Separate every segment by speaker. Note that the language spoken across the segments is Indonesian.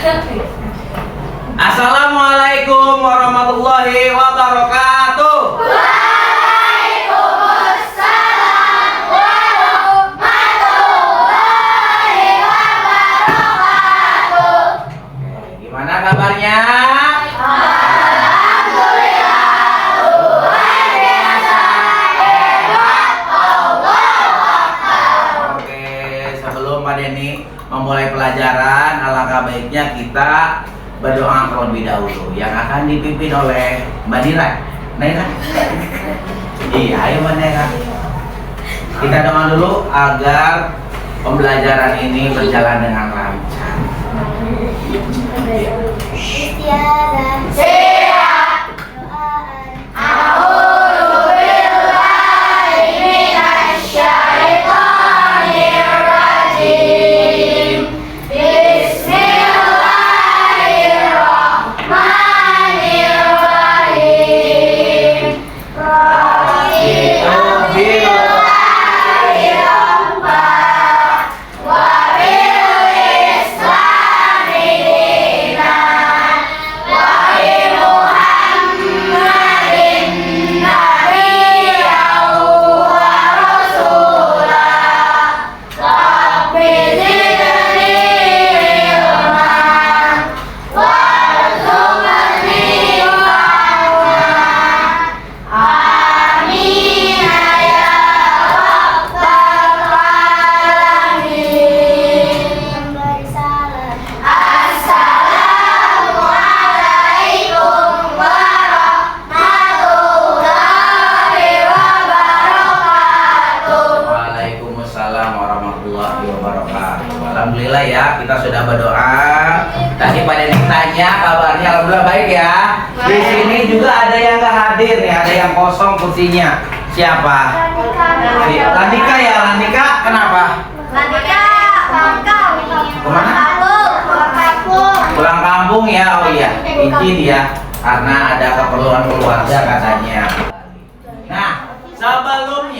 Speaker 1: Assalamualaikum warahmatullahi wabarakatuh.
Speaker 2: Waalaikumsalam warahmatullahi wabarakatuh.
Speaker 1: Gimana kabarnya?
Speaker 2: Alhamdulillah, luar biasa, hebat, Allahu Akbar.
Speaker 1: Oke, sebelum Pak Denny memulai pelajaran, alangkah baiknya kita berdoa terlebih dahulu yang akan dipimpin oleh Mbak Nira. Nira? Iya, ayo Mbak Nira. Kita doa dulu agar pembelajaran ini berjalan dengan lancar.
Speaker 2: Istiadah, siap. A'udzu billahi minasy syaithanir rajim. Bismillahirrahmanirrahim.
Speaker 1: Alhamdulillah ya, kita sudah berdoa. Tadi Pak Denny tanya kabarnya, alhamdulillah baik ya. Di sini juga ada yang nggak hadir nih, ada yang kosong kursinya. Siapa? Landika ya, Landika. Kenapa?
Speaker 2: Landika
Speaker 1: Kemana? Pulang kampung ya. Oh iya, izin ya, karena ada keperluan keluarga katanya. Nah, sebelum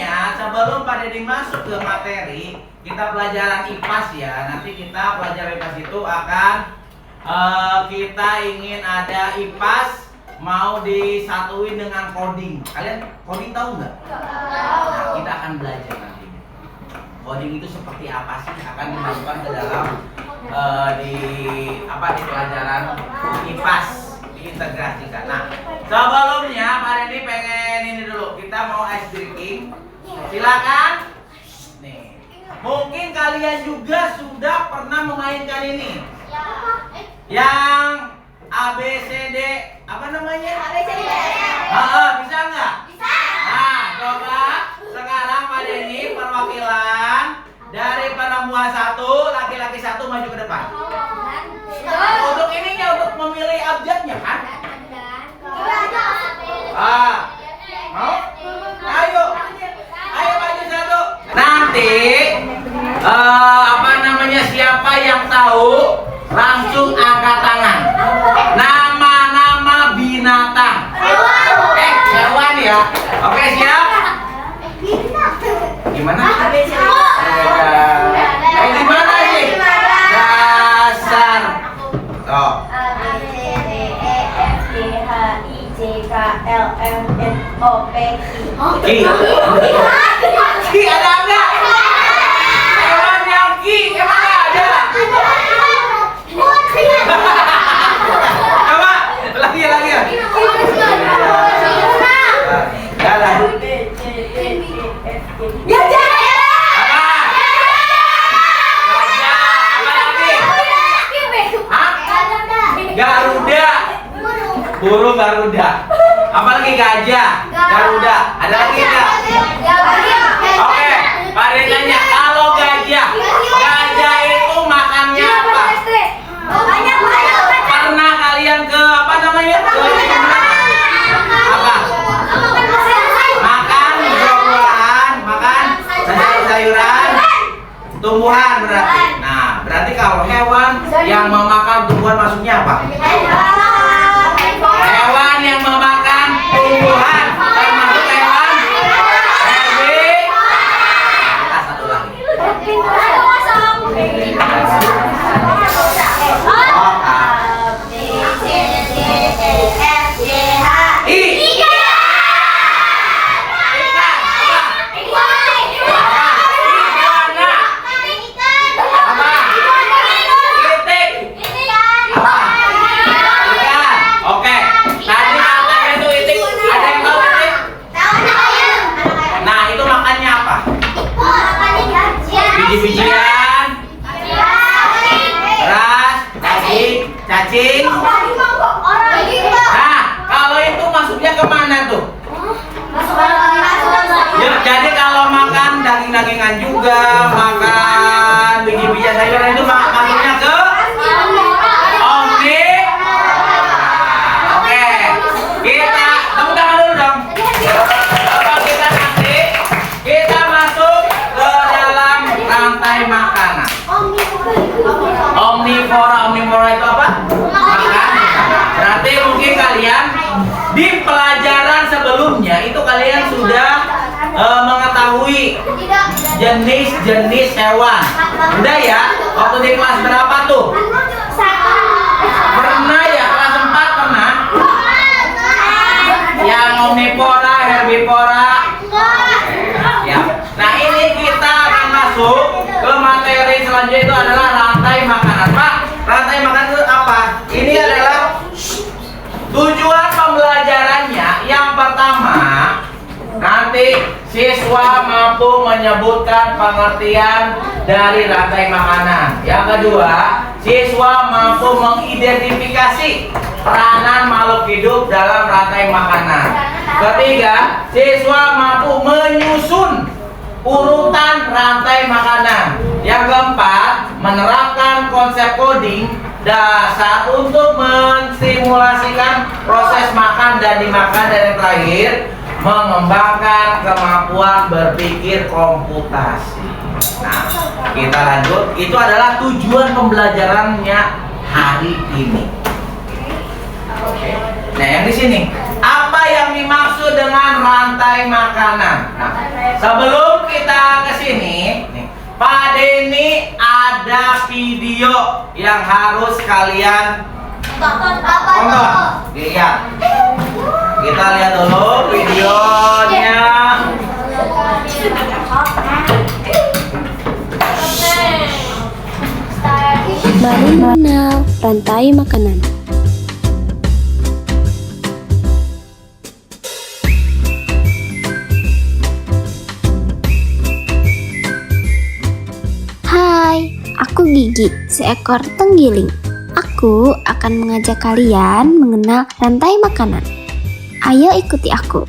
Speaker 1: Pak Denny masuk ke materi, kita pelajaran IPAS ya. Nanti kita pelajaran IPAS itu akan kita ingin ada IPAS mau disatuin dengan coding. Kalian coding tahu nggak? Nah, kita akan belajar nanti. Coding itu seperti apa sih? Akan dimasukkan ke dalam di pelajaran IPAS, diintegrasikan. Nah, sebelumnya Pak Denny pengen ini dulu. Kita mau ice drinking. Silakan. Nih. Mungkin kalian juga sudah pernah memainkan ini. Yang ABCD apa namanya?
Speaker 2: ABCD.
Speaker 1: Bisa nggak? Bisa. Nah, coba sekarang Pak Denny perwakilan dari perempuan satu, laki-laki satu maju ke depan. Untuk ininya, untuk memilih abjadnya kan? Mau? Ayo maju satu. Nanti siapa yang tahu langsung angkat tangan. Nama-nama binatang. Hewan ya. Oke, siap? Gimana? Gimana sih? Dasar. Oh.
Speaker 2: A B C D E F G H I J K L M N O P
Speaker 1: Ki ada enggak? Hewan yang ki emang nggak ada? Coba lagi ya. Jalan. Garuda. Burung Garuda. Apalagi gajah. Garuda. Ada lagi enggak? Oke, Pak Denny tanya, kalau gajah itu makannya apa? Pernah kalian ke apa namanya? Apa? Makan buah-buahan, makan sayur-sayuran, tumbuhan berarti. Nah, berarti kalau hewan yang memakan tumbuhan masuknya apa? Hewan yang memakan tumbuhan termasuk hewan herbivora. Kita satu lagi. Oh, Karnivora itu apa? Makan. Berarti mungkin kalian di pelajaran sebelumnya itu kalian sudah mengetahui jenis-jenis hewan. Udah ya? Waktu di kelas berapa tuh? Pernah ya? Kelas 4 pernah? Yang omnivora, herbivora. Ya. Nah, ini kita akan masuk ke materi selanjutnya, itu adalah rantai makanan. Pak, rantai makanan itu apa? Ini adalah tujuan pembelajarannya. Yang pertama, nanti siswa mampu menyebutkan pengertian dari rantai makanan. Yang kedua, siswa mampu mengidentifikasi peranan makhluk hidup dalam rantai makanan. Ketiga, siswa mampu menyusun urutan rantai makanan. Yang keempat, menerapkan konsep coding dasar untuk mensimulasikan proses makan dan dimakan. Dan yang terakhir, mengembangkan kemampuan berpikir komputasi. Nah, kita lanjut. Itu adalah tujuan pembelajarannya hari ini. Oke. Nah, yang di sini, apa yang dimaksud dengan rantai makanan? Nah, sebelum kita ke sini, nih, Pak Denny ada video yang harus kalian tonton. Lihat. Kita lihat dulu videonya.
Speaker 3: Baru mengenal rantai makanan. Hai, aku Gigi, seekor tenggiling. Aku akan mengajak kalian mengenal rantai makanan. Ayo ikuti aku.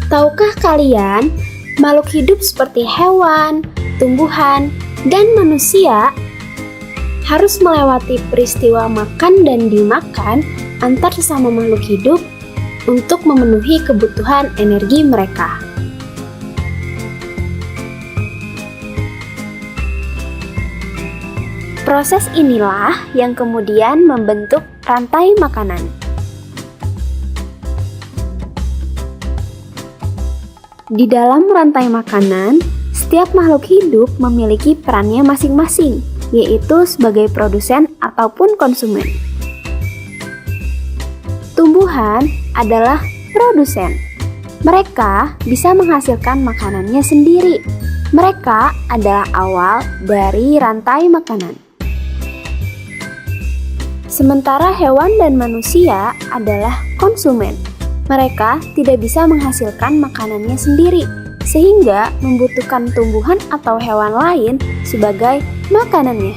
Speaker 3: Tahukah kalian, makhluk hidup seperti hewan, tumbuhan, dan manusia harus melewati peristiwa makan dan dimakan antar sesama makhluk hidup untuk memenuhi kebutuhan energi mereka. Proses inilah yang kemudian membentuk rantai makanan. Di dalam rantai makanan, setiap makhluk hidup memiliki perannya masing-masing, yaitu sebagai produsen ataupun konsumen. Tumbuhan adalah produsen. Mereka bisa menghasilkan makanannya sendiri. Mereka adalah awal dari rantai makanan. Sementara hewan dan manusia adalah konsumen. Mereka tidak bisa menghasilkan makanannya sendiri, sehingga membutuhkan tumbuhan atau hewan lain sebagai makanannya.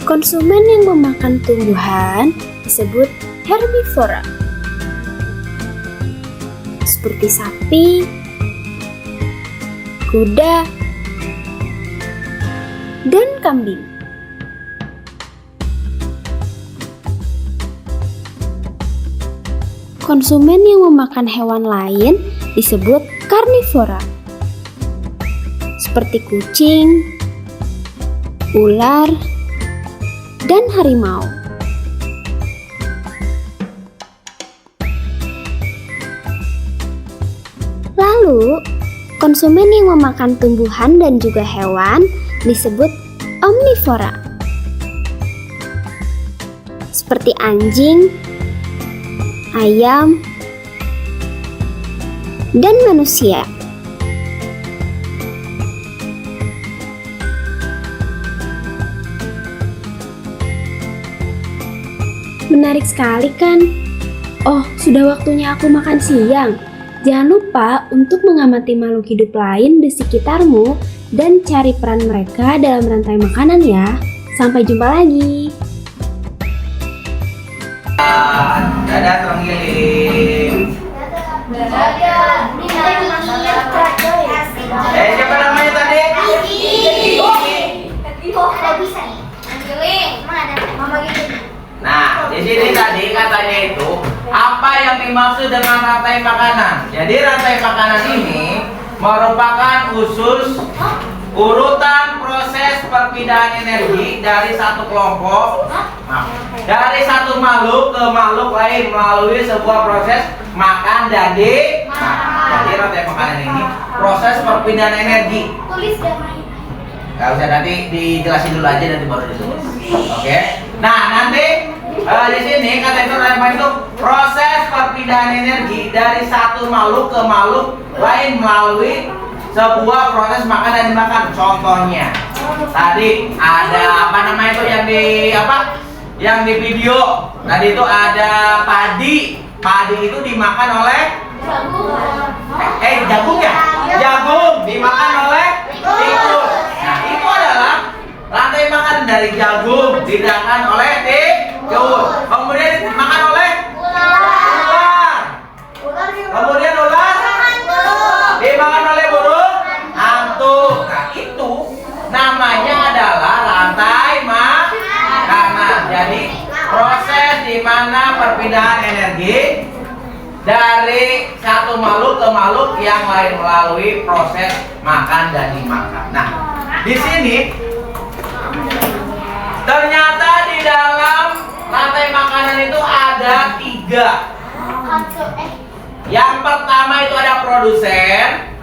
Speaker 3: Konsumen yang memakan tumbuhan disebut herbivora, seperti sapi, kuda, dan kambing. Konsumen yang memakan hewan lain disebut karnivora, seperti kucing, ular, dan harimau. Lalu, konsumen yang memakan tumbuhan dan juga hewan disebut omnivora, seperti anjing, ayam, dan manusia. Menarik sekali kan? Oh, sudah waktunya aku makan siang. Jangan lupa untuk mengamati makhluk hidup lain di sekitarmu dan cari peran mereka dalam rantai makanan ya. Sampai jumpa lagi.
Speaker 1: Dadah terenggiling. Siapa namanya tadi? Nah, di sini tadi katanya itu apa yang dimaksud dengan rantai makanan. Jadi rantai makanan ini merupakan urutan proses perpindahan energi dari satu kelompok, dari satu makhluk ke makhluk lain melalui sebuah proses makan dan dimakan. Jadi rantai makanan ini proses perpindahan energi.
Speaker 2: Tulis gambar.
Speaker 1: Gak usah, nanti dijelasin dulu aja, nanti baru ditulis. Oke. Nah, nanti di sini kata itu proses perpindahan energi dari satu makhluk ke makhluk lain melalui sebuah proses makan dan dimakan. Contohnya tadi ada apa namanya itu yang di video tadi itu ada padi itu dimakan oleh jagung ya, jagung dimakan oleh tikus. Nah, itu adalah rantai makan dari jagung dimakan oleh tikus, kemudian dimakan oleh ular, kemudian ular dimakan oleh burung hantu. Nah, itu namanya adalah rantai makanan. Jadi proses di mana perpindahan energi dari satu makhluk ke makhluk yang lain melalui proses makan dan dimakan. Nah, di sini ternyata di dalam rantai makanan itu ada 3. Yang pertama itu ada produsen,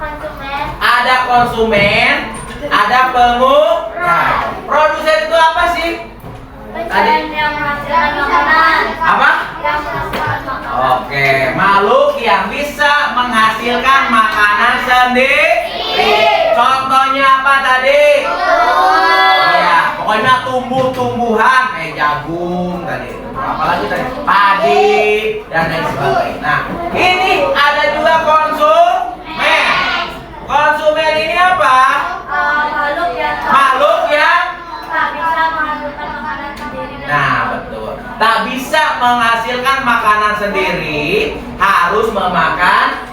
Speaker 1: ada konsumen, ada pengusaha. Produsen itu apa sih?
Speaker 2: Yang menghasilkan makanan.
Speaker 1: Apa?
Speaker 2: Yang menghasilkan makanan.
Speaker 1: Oke, makhluk yang bisa menghasilkan makanan sendiri. Contohnya apa tadi? Ya, pokoknya tumbuh-tumbuhan kayak jagung tadi. Apalagi tadi padi dan lain sebagainya. Nah, ini ada juga konsumen. Konsumen ini apa? Makhluk yang
Speaker 2: tak bisa menghasilkan makanan sendiri.
Speaker 1: Nah, betul. Tak bisa menghasilkan makanan sendiri, harus memakan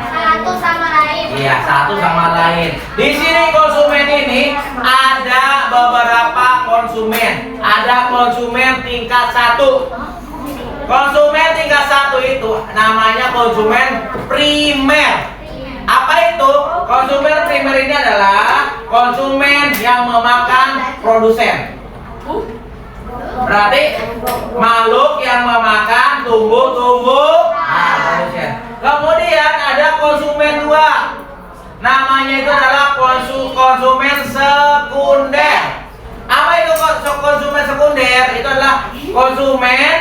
Speaker 2: Satu sama lain.
Speaker 1: iya, satu sama lain. Di sini konsumen ini ada beberapa konsumen. Ada konsumen tingkat 1. Konsumen tingkat 1 itu namanya konsumen primer. Apa itu? Konsumen primer ini adalah konsumen yang memakan produsen. Berarti makhluk yang memakan tumbuh-tumbuhan, produsen. Kemudian ada konsumen 2. Namanya itu adalah konsumen sekunder. Apa itu konsumen sekunder? Itu adalah konsumen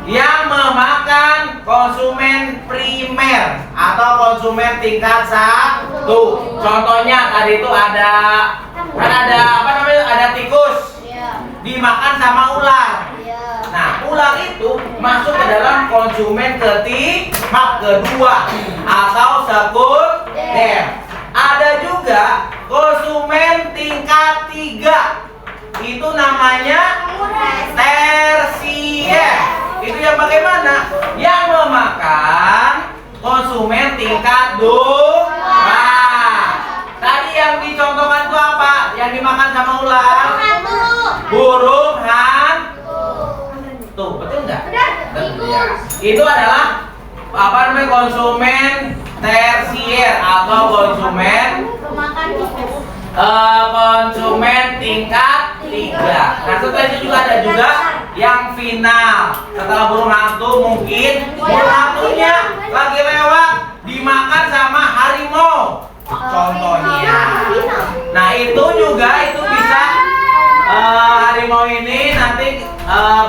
Speaker 1: yang memakan konsumen primer atau konsumen tingkat 1. Contohnya tadi itu ada apa namanya? Ada tikus dimakan sama ular. Nah, ular itu masuk ke dalam konsumen kedua atau sekunder. Ada juga konsumen tingkat 3. Itu namanya tersier. Itu yang bagaimana? Yang memakan konsumen tingkat 2. Tadi yang dicontohkan itu apa? Yang dimakan sama ular? Burung hantu. Betul nggak? Betul ya. Itu adalah apa namanya? Konsumen tersier atau konsumen konsumen tingkat 3. Nah, setelah itu juga ada yang final. Setelah burung hantu, mungkin burung hantunya lagi lewat dimakan sama harimau. Contohnya. Nah, itu juga bisa harimau ini nanti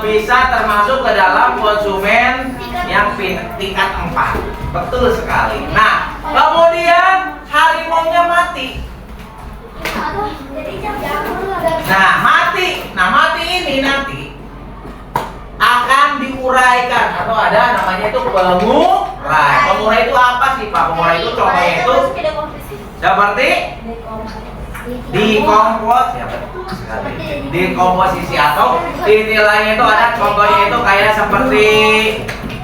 Speaker 1: bisa termasuk ke dalam konsumen yang tingkat 4. Betul sekali. Nah, kemudian harimaunya mati. Nah, mati ini nanti akan diuraikan atau ada namanya itu pengurai. Pengurai itu apa sih, Pak? Pengurai itu contohnya itu seperti dekomposisi atau istilahnya itu ada contohnya itu kayak seperti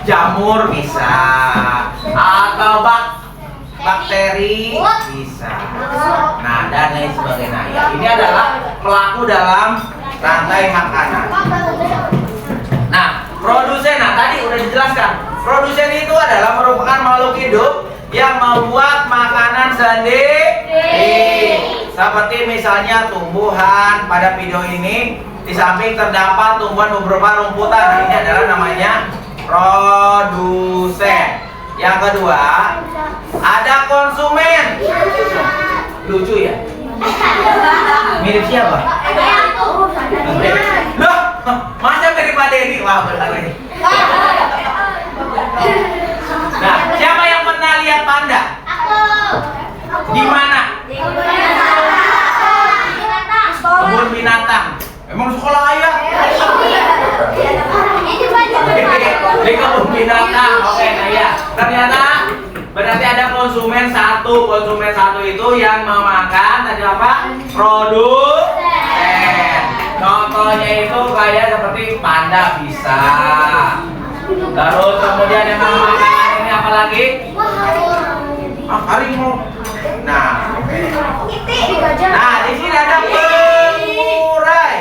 Speaker 1: jamur bisa atau bakteri bisa. Nah, dan lain sebagainya. Nah, ya, ini adalah pelaku dalam rantai makanan. Produsen. Nah, tadi udah dijelaskan. Produsen itu adalah merupakan makhluk hidup yang membuat makanan sendiri. Seperti misalnya tumbuhan. Pada video ini di samping terdapat tumbuhan beberapa rumputan. Nah, ini adalah namanya produsen. Yang kedua, ada konsumen. Lucu ya? Mirip siapa? Loh, masa mirip Pak Denny? Wah, benar ini. Nah, siapa yang pernah lihat panda? Di mana? Kebun binatang. Emang sekolah ayah? Di kebun binatang. Oke, nah ya. Ternyata berarti ada konsumen satu. Konsumen satu itu yang memakan tadi apa? Produsen. Contohnya itu kayak seperti panda bisa. Terus kemudian yang memakan ini apa lagi? Harimau. Nah, oke. Nah, di sini ada pengurai.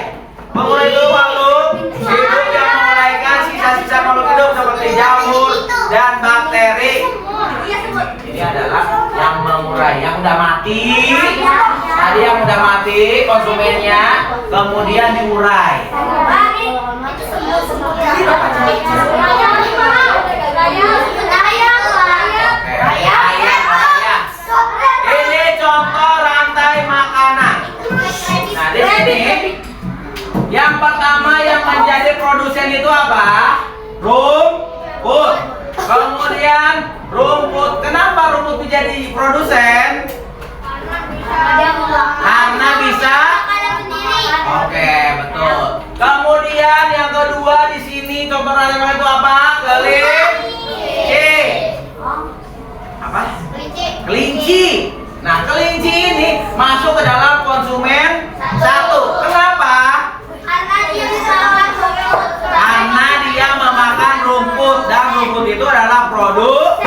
Speaker 1: Pengurai itu makhluk hidup yang menguraikan sisa-sisa makhluk hidup seperti jamur dan bakteri. Ini adalah yang mengurai, yang udah mati. Tadi yang udah mati konsumennya, kemudian diurai. Ini contoh rantai makanan. Nah, di sini yang pertama yang menjadi produsen itu apa? Rumput. Kemudian rumput. Kenapa rumput menjadi produsen? Karena bisa. Oke, betul. Kemudian yang kedua di sini contoh rantai makanan itu apa? Kelinci. Apa? Kelinci. Nah, kelinci ini masuk ke dalam konsumen satu. Kenapa? Karena dia memakan rumput dan rumput itu adalah produk.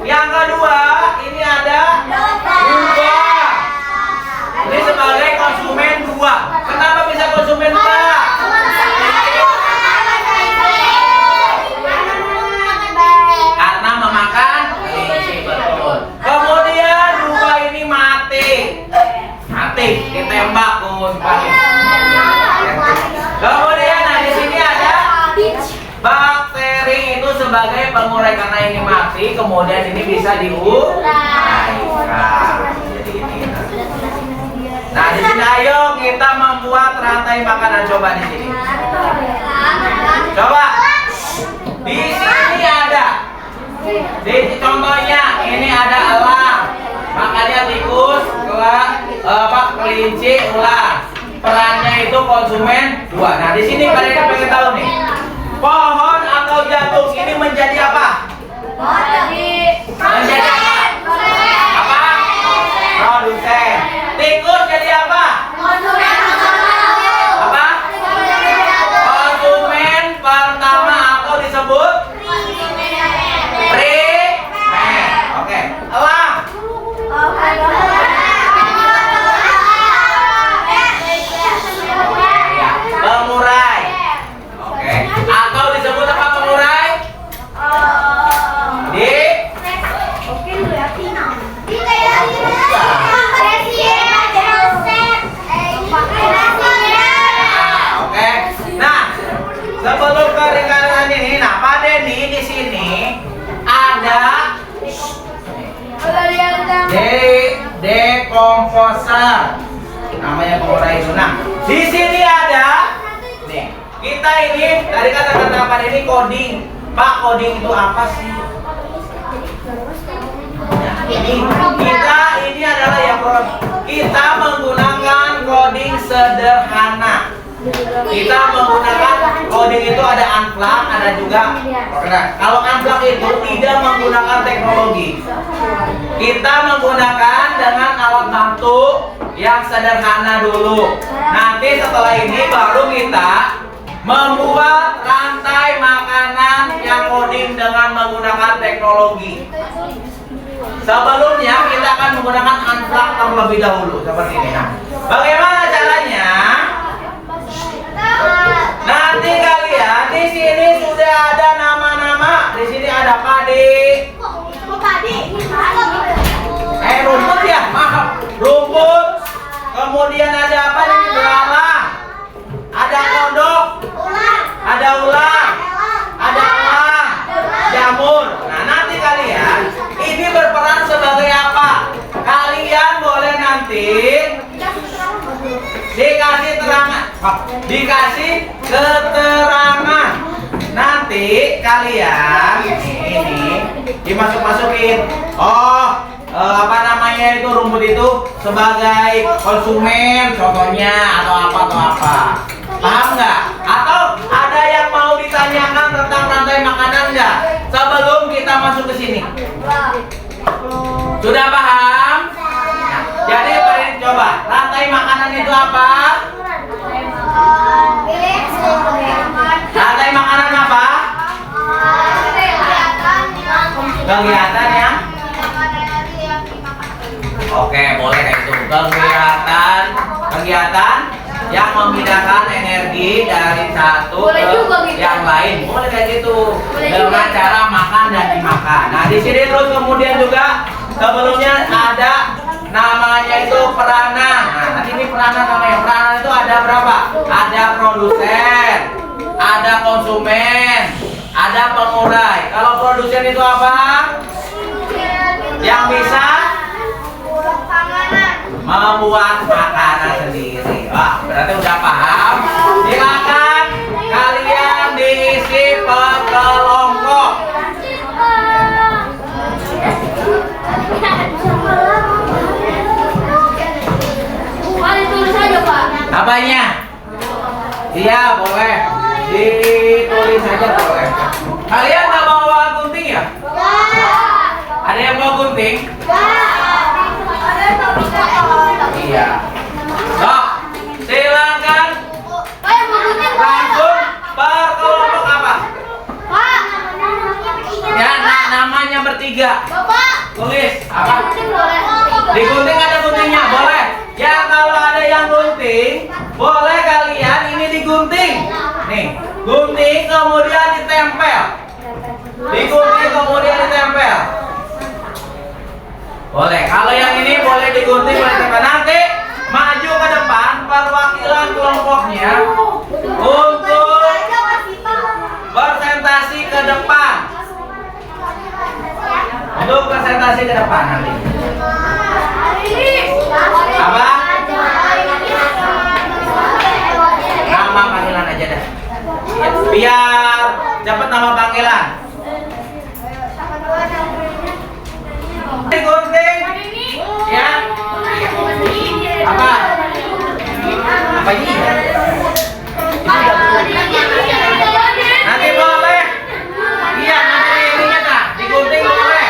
Speaker 1: Yang kedua, ini ada dua. Ini sebagai konsumen dua. Kenapa bisa konsumen dua? Karena memakan kelinci, betul. Kemudian dua ini mati. Mati, ditembak Kemudian nah di sini ada bakteri itu sebagai pengurai karena ini mati, kemudian ini bisa diuraikan. Jadi ini. Nah di sini ayo kita membuat rantai makanan, coba di sini. Coba. Di sini ada. Di contohnya ini ada elang. Makanya tikus, kelinci, ular. Perannya itu konsumen dua. Nah di sini kalian pengen tahu nih, pohon atau jagung ini menjadi apa? Menjadi apa? Apa? Produsen. Tikus jadi apa? Apa? Konsumen pertama atau disebut primer. Oke. Elang. Pengurai. Oke. Atau disebut apa pengurai? Oke. Nah, sebelum ke ringkasan ini, nah Pak Denny di sini ada dekomposer. Namanya pengurai itu. Nah, di sini ada nih. Kita ini tadi kata-kata Pak Denny coding. Pak, coding itu apa sih? Nah, ini adalah yang kita menggunakan coding sederhana. Kita menggunakan coding itu ada unplug, ada juga program. Kalau unplug itu tidak menggunakan teknologi. Kita menggunakan dengan alat bantu yang sederhana dulu. Nanti setelah ini baru kita membuat rantai makanan yang coding dengan menggunakan teknologi. Sebelumnya kita akan menggunakan unplug terlebih dahulu seperti ini. Nah, bagaimana caranya? Nanti kalian ada nama-nama. Di sini ada padi. Rumput ya, maaf. Rumput. Kemudian ada apa ini? Belalang. Ada kodok. Ada ular. Ada elang. Jamur. Nah, nanti kalian ini berperan sebagai apa? Kalian boleh nanti dikasih keterangan. Nanti kalian ini dimasuk-masukin. Oh, apa namanya itu rumput itu sebagai konsumen contohnya atau apa. Paham nggak? Atau ada yang mau ditanyakan tentang rantai makanan nggak? Sebelum kita masuk ke sini. Sudah paham? Jadi coba rantai makanan itu apa? Rantai makanan apa? Kegiatan yang Oke, boleh kayak itu. Kegiatan yang memindahkan energi dari satu ke yang lain. Boleh kayak gitu. Dengan cara makan dan dimakan. Nah, di sini terus kemudian juga sebelumnya ada namanya itu peranan. Nah, nanti ini peranan namanya. Peranan itu ada berapa? Ada produsen, ada konsumen, ada pengurai. Kalau produsen itu apa? Yang bisa membuat makanan sendiri. Wah, berarti udah paham. Silakan kalian diisi per kelompok. Apanya? Iya, boleh. Ditulis saja boleh. Kalian nggak bawa gunting ya? Ada yang bawa gunting? Iya. Sok, silakan langsung per kelompok apa? Ya, namanya bertiga. Tulis apa? Digunting ada guntingnya, boleh. Ya, kalau ada yang gunting, boleh kalian ini digunting. Nih, gunting kemudian ditempel. Digunting kemudian ditempel. Boleh. Kalau yang ini boleh digunting, boleh ditempel. Nanti maju ke depan perwakilan kelompoknya untuk presentasi ke depan. Untuk presentasi ke depan nanti. Apa? Nama panggilan aja dah. Biar dapat nama panggilan. Digunting. Ya. Apa? Apa ini? Nanti boleh. Iya, nanti ininya tak. Digunting boleh.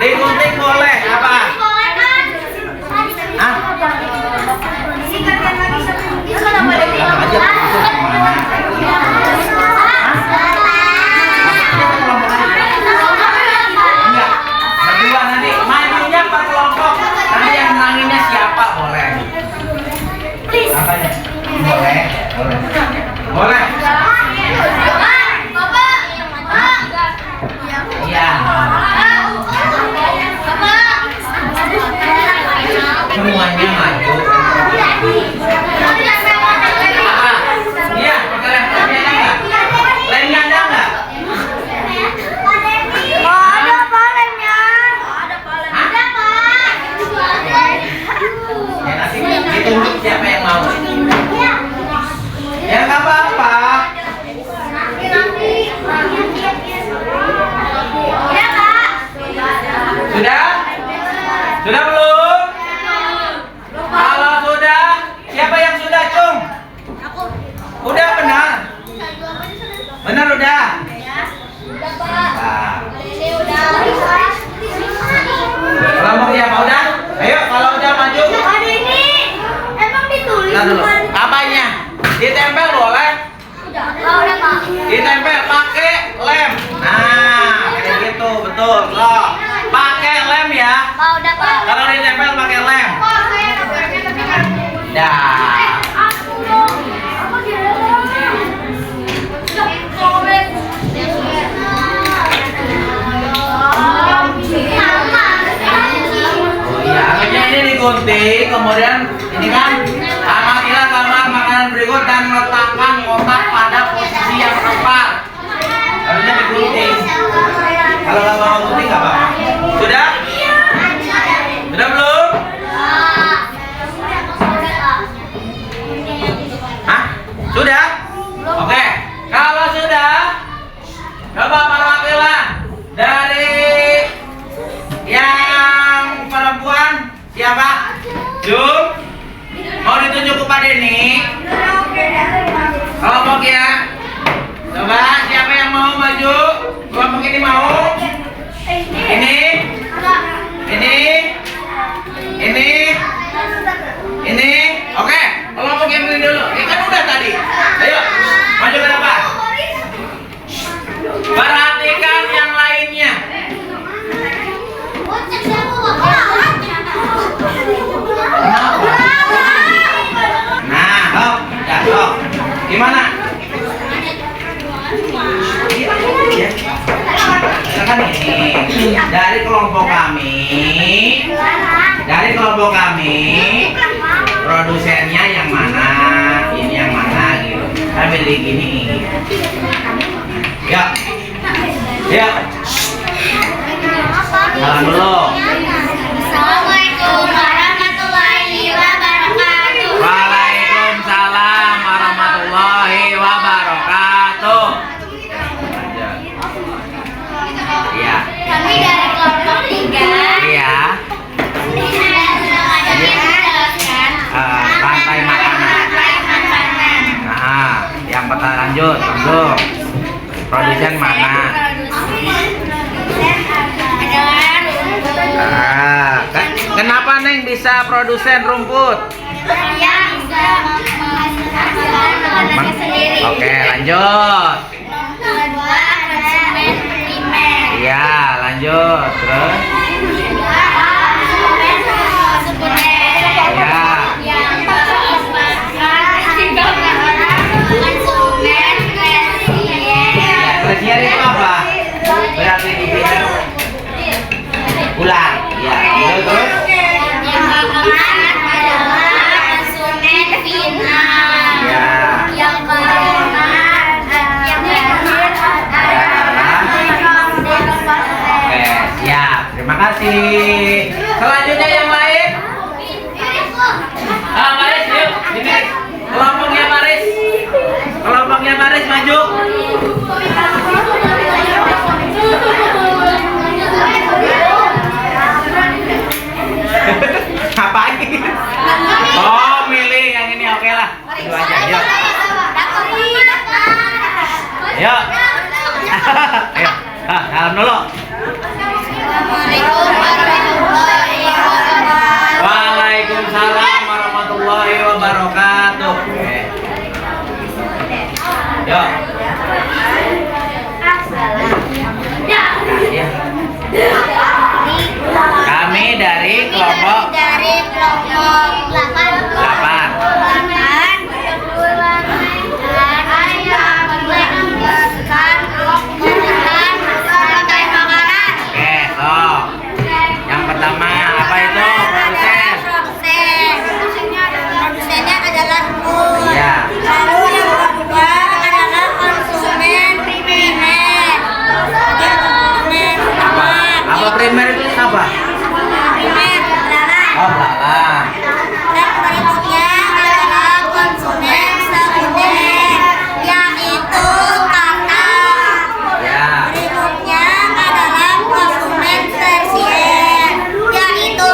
Speaker 1: Digunting boleh. Apa? Hah? Enggak. Berdua nanti majunya per kelompok. Nanti yang menanginnya siapa boleh. Apanya? Boleh. Boleh. Boleh. Iya. Semuanya maju. Apa? Iya, pakai lemnya ada nggak? Lemnya ada nggak?
Speaker 2: Ada Pak lemnya. Ada Pak.
Speaker 1: Ya, nanti ditunjuk siapa yang mau. Ya nggak apa-apa.
Speaker 2: Ya Pak.
Speaker 1: Sudah? Sudah belum? Kalau sudah, siapa yang sudah, Cung? Udah benar? Benar udah? Nah. Kelompok siapa udah? Ayo, kalau udah maju.
Speaker 2: Ada ini. Emang ditulis.
Speaker 1: Nah, dulu. Apanya? Ditempel boleh?
Speaker 2: Udah Pak.
Speaker 1: Ditempel pakai lem. Nah, kayak gitu, betul. Loh, pakai lem ya.
Speaker 2: Pak udah Pak.
Speaker 1: Kalau ditempel pakai lem. Dah. ini digunting, kemudian ini kan amatilah gambar makanan berikut dan letakkan kotak pada posisi yang tepat. Harusnya digunting. Kalau nggak mau gunting nggak apa-apa. Sudah? Sudah belum? Hah? Sudah? Oke. Kalau sudah, coba perwakilan dari yang perempuan siapa? Jum. Mau ditunjuk kepada ini? Kelompok ya. Coba siapa yang mau maju? Kelompok ini mau? Ini? Ini? Oke. Kelompok yang ini dulu. Ini kan udah tadi. Ayo, maju ke depan. Perhatikan yang lainnya. Nah, sok, ya, sok. Gimana? Misalkan ini dari kelompok kami, produsennya yang mana, ini yang mana gitu. Saya pilih gini. Ya, ya. Jalan dulu.
Speaker 2: Assalamualaikum warahmatullahi wabarakatuh.
Speaker 1: Waalaikumsalam warahmatullahi wabarakatuh. Iya.
Speaker 2: Kami dari kelompok 3.
Speaker 1: Iya. Rantai makanan. Nah, yang pertama lanjut. Produsen mana? Kenapa Neng bisa produsen rumput?
Speaker 2: Dia bisa menghasilkan makanannya sendiri.
Speaker 1: Oke, lanjut.
Speaker 2: Kedua, konsumen primer.
Speaker 1: Iya, lanjut. Terus?
Speaker 2: Konsumen sekunder.
Speaker 1: Iya.
Speaker 2: Yang keempat, konsumen tersier.
Speaker 1: Tersier itu apa? Berarti di bulan. Iya, terus?
Speaker 2: Yang keempat adalah konsumen final.
Speaker 1: Iya.
Speaker 2: Yang kelima
Speaker 1: Oke, siap. Terima kasih. Selanjutnya yang lain. Maris, yuk. Sini. Kelompoknya Maris maju. Ngapain? Oh, milih yang ini, oke lah. Itu aja, yuk. Yuk. Ayo, jalan dulu. Waalaikumsalam warahmatullahi wabarakatuh. Yuk. Kami dari kelompok 8. Oke, so yang pertama apa itu? Produsen.
Speaker 2: Produsennya adalah Pur.
Speaker 1: Iya.
Speaker 2: Lalu yang kedua adalah konsumen primer.
Speaker 1: Apa primer itu apa?
Speaker 2: Primer adalah
Speaker 1: Oh, belalang.
Speaker 2: dan berikutnya adalah konsumen sekunder, yaitu kata.
Speaker 1: Ya.
Speaker 2: Berikutnya adalah konsumen tersier, yaitu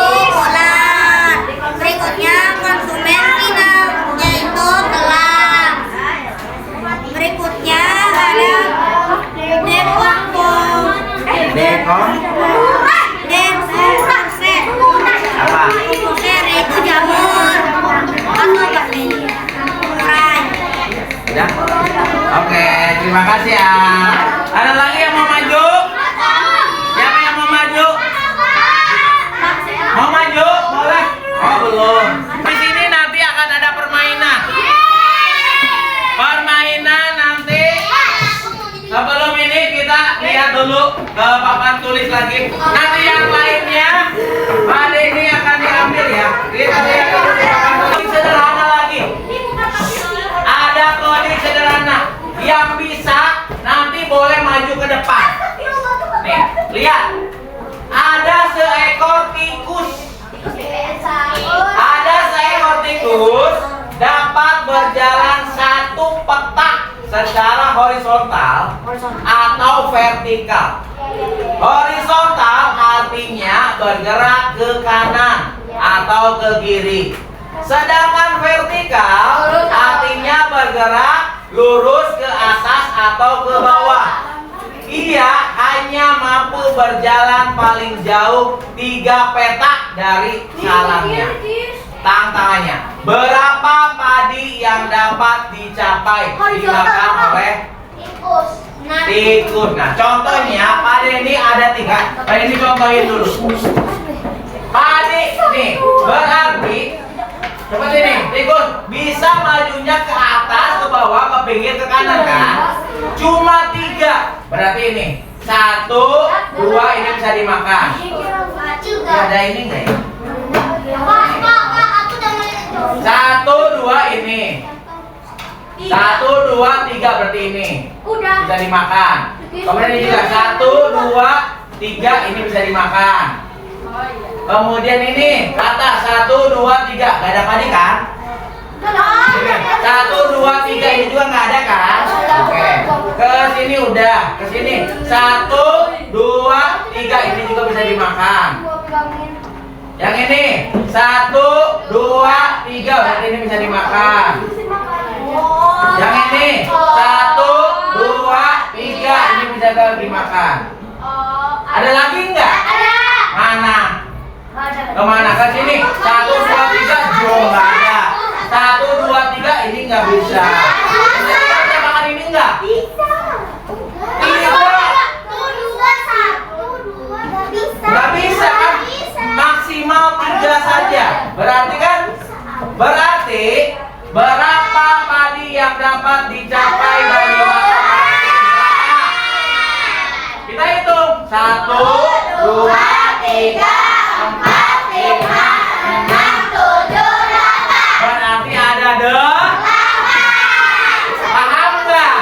Speaker 1: tikus dapat berjalan satu petak secara horizontal atau vertikal. Horizontal artinya bergerak ke kanan atau ke kiri. Sedangkan vertikal artinya bergerak lurus ke atas atau ke bawah. Ia hanya mampu berjalan paling jauh 3 petak dari sarangnya. Tantangannya, berapa padi yang dapat dicapai dimakan oleh tikus? Nah, contohnya padi ini ada 3. Nah, ini contohin dulu. Padi nih, berarti seperti ini, tikus bisa majunya ke atas, ke bawah, ke pinggir, ke kanan kan? Cuma 3. Berarti ini 1, 2 ini bisa dimakan. Ada ini enggak ya? 1, 2 ini. 1, 2, 3 berarti ini. Bisa dimakan. Kemudian ini juga 1, 2, 3 ini bisa dimakan. Kemudian ini kata 1, 2, 3 gak ada padi kan? 1, 2, 3 ini juga nggak ada kan? Oke. Ke sini udah, ke sini 1, 2, 3 ini juga bisa dimakan. Yang ini 1, 2, 3 berarti ini bisa dimakan. Yang ini 1, 2, 3 ini bisa dimakan. Ada lagi nggak? Mana? Kemana? Ke sini 1, 2, 3 juga nggak ada. 1, 2, 3 ini nggak bisa. Bisa makan ini nggak?
Speaker 2: Bisa.
Speaker 1: Nggak bisa kan? Maksimal 3 saja. Berarti kan? Berarti berapa padi yang dapat dicapai dari kita hitung 1, 2, 3, 4, 5, 6, 7, 8. Berarti ada 8. Paham nggak?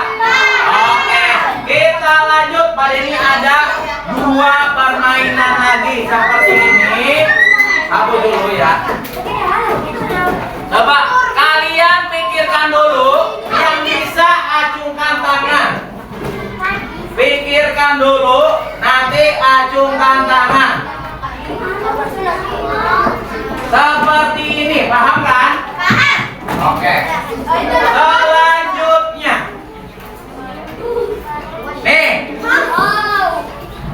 Speaker 1: Oke, kita lanjut. Pada ini ada 2 permainan lagi seperti ini. Aku dulu ya. Coba kalian pikirkan dulu, yang bisa acungkan tangan. Pikirkan dulu, nanti acungkan tangan. Seperti ini, paham kan?
Speaker 2: Paham.
Speaker 1: Oke. Selanjutnya, nih,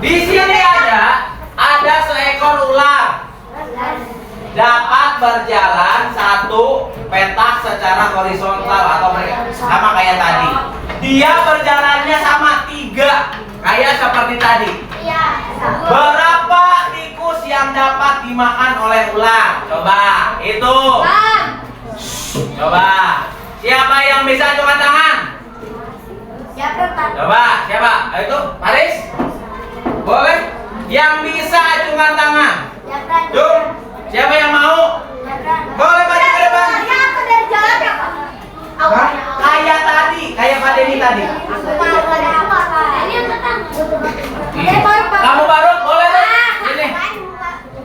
Speaker 1: di sini ada seekor ular. Dapat berjalan satu petak secara horizontal atau sama kayak tadi. Dia berjalannya sama 3 kayak seperti tadi. Berapa tikus yang dapat dimakan oleh ular? Coba hitung. Coba. Siapa yang bisa acungkan tangan? Coba, siapa? Ayo tuh, Paris. Boleh? Yang bisa acungkan tangan. Yuk. Siapa yang mau? Boleh maju ke depan. Hah? Kayak tadi, kayak Pak Denny tadi. Kamu baru boleh tuh. Sini.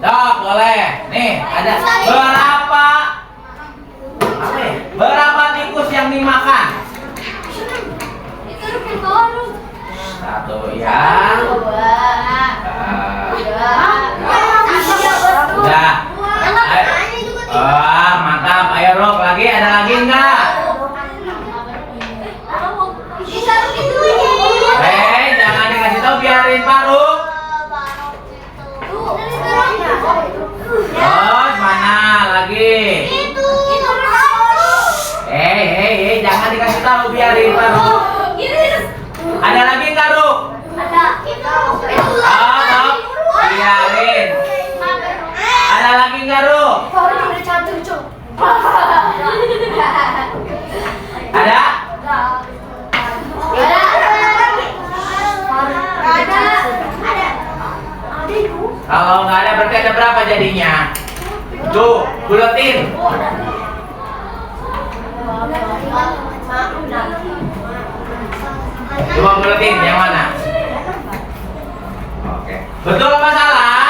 Speaker 1: Dok, boleh. Nih, ada berapa? Apa ya? Berapa tikus yang dimakan? 1 ya. Udah. Mantap. Ayo Rob, lagi ada lagi enggak? Jangan dikasih tahu, biarin Faruk. Terus mana lagi? Jangan dikasih tahu, biarin Faruk. Ada lagi enggak, Ruk? Biarin. Ada lagi enggak, Ruk? Ada? Kalau nggak ada berarti ada berapa jadinya? Tuh, buletin. Coba buletin yang mana? Oke. Betul apa salah?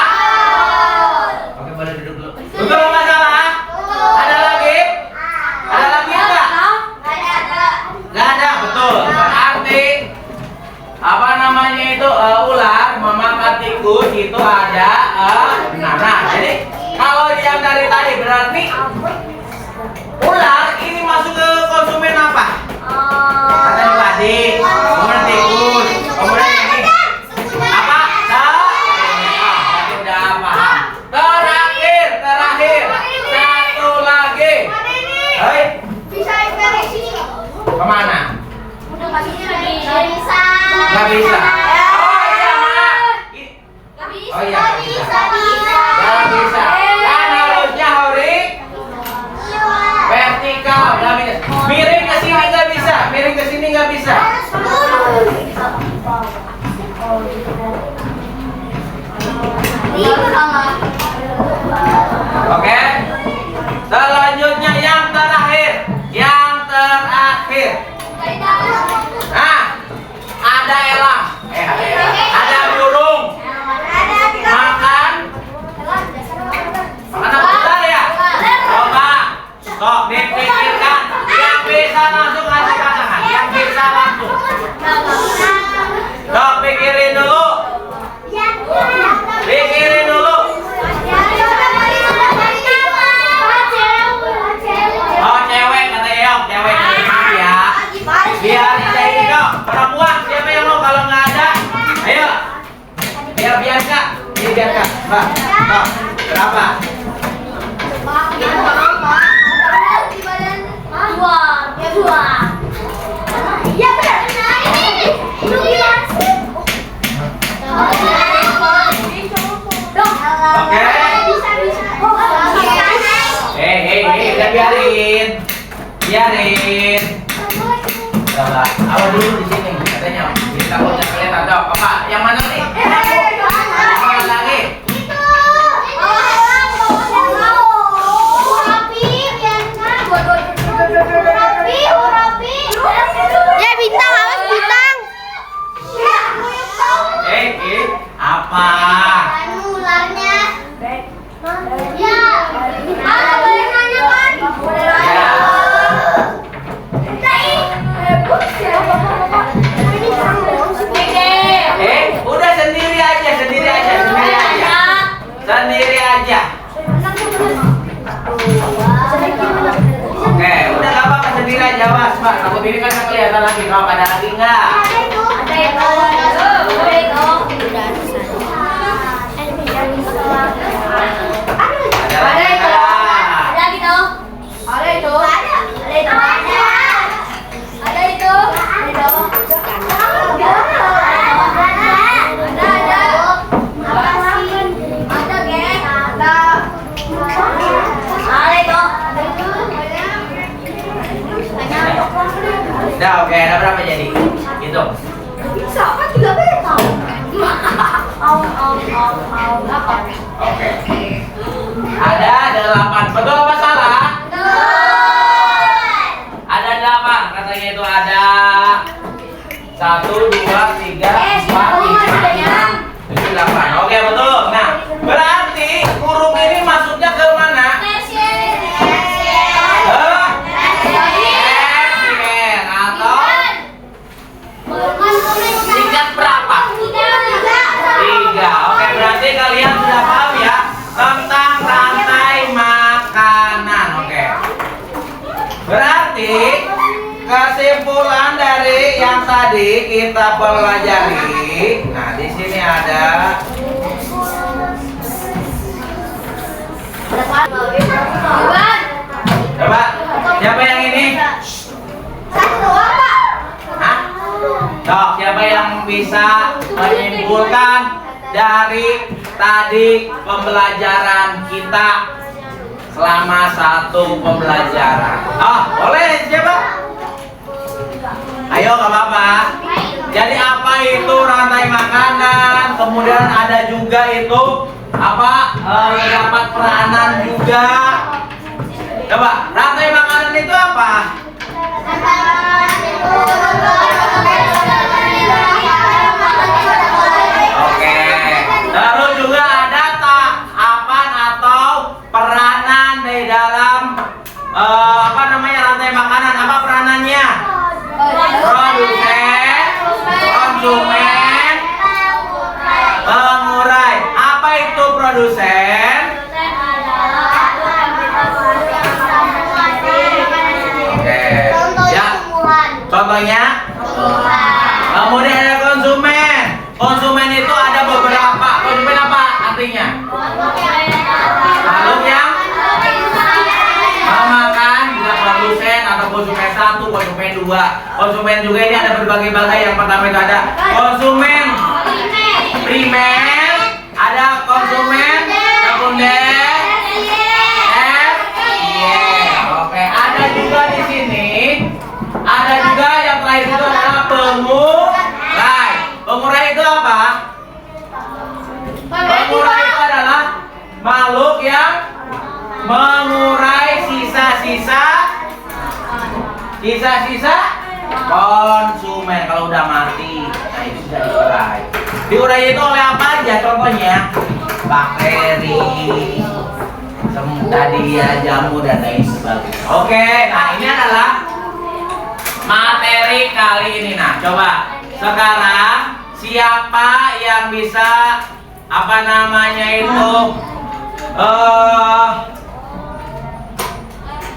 Speaker 1: Oke, boleh duduk dulu. Betul apa salah? Ada lagi? ada nah, jadi kalau yang dari tadi berarti ular ini masuk ke konsumen apa? Kata tadi, kemudian tikus, kemudian ini apa? Tadi udah paham. Terakhir, satu lagi. Hei,
Speaker 2: Bisa ekspresi.
Speaker 1: kemana?
Speaker 2: Nggak bisa.
Speaker 1: Gak bisa. Oh iya, maaf. Oh iya,
Speaker 2: Nggak bisa.
Speaker 1: Gak bisa. Kan harusnya vertikal, gak bisa. Miring ke sini nggak bisa. Miring ke sini nggak bisa. Oke. Selanjutnya yang terakhir. Nah, ada elang. Ada burung. Makan apa ya? Coba. Sok dipikirkan. Yang bisa langsung kasih pasangan. Yang bisa langsung. Sok pikirin dulu. Pikirin dulu. Oh, cewek kata Eyok, cewek. Maaf ya. Biar ini dong. Perempuan siapa yang mau kalau nggak ada? Ayo. Biar Kak. Ini biar Kak. Mbak. Berapa?
Speaker 2: Dua. Ya benar. Ini. Lu gimana sih?
Speaker 1: Oke.
Speaker 2: Bisa.
Speaker 1: Udah biarin. Coba, awal dulu di sini katanya. Kita takutnya kelihatan dong. Apa? Yang mana nih? Apa lagi?
Speaker 2: Ya bintang, awas bintang.
Speaker 1: Apa?
Speaker 2: Ularnya. Ya. Boleh nanya kan?
Speaker 1: Ya. Udah sendiri aja. Oke, udah gak apa-apa sendiri aja, Mas. Mbak, takut ini kan nggak kelihatan lagi. Kalau ada lagi nggak? Udah, oke, ada berapa jadi? Gitu.
Speaker 2: Bisa kan 3 beta.
Speaker 1: Oke. Ada 8. Betul apa salah? Ada 8. Katanya itu ada 1, 2, 3, 4, 5, 6, 7, 8. Oke, betul. Nah, berarti huruf ini masuknya ke mana? Tingkat berapa? 3. Oke, berarti kalian sudah paham ya tentang rantai makanan. Oke. Berarti kesimpulan dari yang tadi kita pelajari. Nah, di sini ada coba siapa yang ini? Hah? Sok, siapa yang bisa menyimpulkan dari tadi pembelajaran kita selama 1 pembelajaran? Oh, boleh siapa? Ayo, gak apa-apa. Jadi apa itu rantai makanan? Kemudian ada juga itu apa? Dapat peranan juga. Coba, rantai makanan itu apa? Oke. Terus juga ada tahapan atau peranan di dalam apa namanya rantai makanan? Apa peranannya? Produsen, konsumen, pengurai. Apa itu itu produsen? Oke. Ya. Contohnya? Kemudian ada konsumen. Konsumen itu ada beberapa. Konsumen apa artinya? Makhluk yang memakan, bisa produsen atau konsumen 1, konsumen 2. Konsumen juga ini ada berbagai-bagai. Yang pertama itu ada konsumen primer, ada konsumen sekunder, oke, ada juga di sini. Ada juga yang terakhir itu adalah pengurai. Pengurai itu apa? Pengurai itu adalah makhluk yang mengurai sisa-sisa konsumen kalau udah mati. Nah, itu sudah diurai. Diurai itu oleh apa aja? Contohnya bakteri, tadi ya jamur dan lain sebagainya. Oke, nah ini adalah materi kali ini. Nah, coba sekarang siapa yang bisa apa namanya itu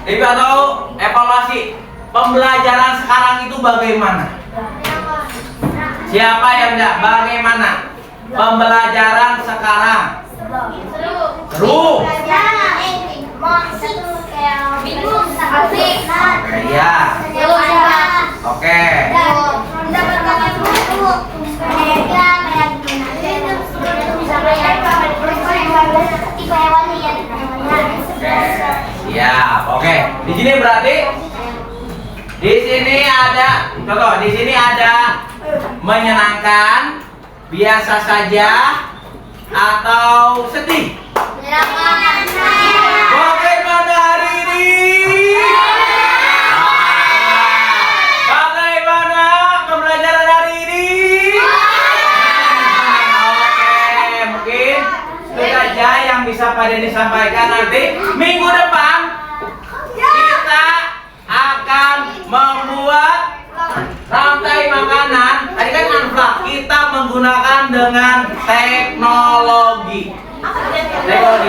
Speaker 1: review atau evaluasi pembelajaran sekarang itu bagaimana? Siapa yang enggak? Bagaimana pembelajaran sekarang? Seru. Iya. Oke. Siap. Oke. Di sini berarti di sini ada contoh. Di sini ada menyenangkan, biasa saja, atau sedih. Bagaimana hari ini? Bagaimana pembelajaran hari ini? Oke, mungkin itu saja yang bisa Pak Denny sampaikan. Nanti minggu depan kita akan membuat rantai makanan. Tadi kan unplug, kita menggunakan dengan teknologi.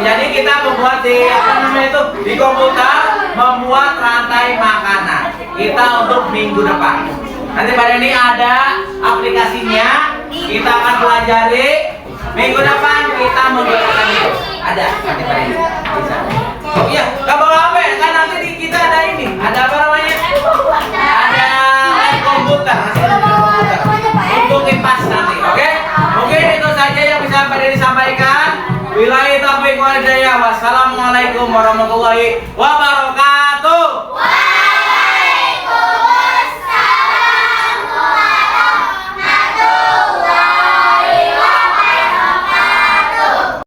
Speaker 1: Jadi kita membuat di apa namanya itu di komputer, membuat rantai makanan. Kita untuk minggu depan. Nanti pada ini ada aplikasinya. Kita akan pelajari minggu depan kita menggunakan itu. Ada nanti pada ini. Bisa. Oh iya, nggak bawa HP kan nanti di kita ada ini. Ada apa namanya? Ada komputer. Untuk kipas nanti, oke? Mungkin itu saja yang bisa Pak Denny sampaikan. Billahi taufiq wal hidayah. Wassalamualaikum warahmatullahi wabarakatuh.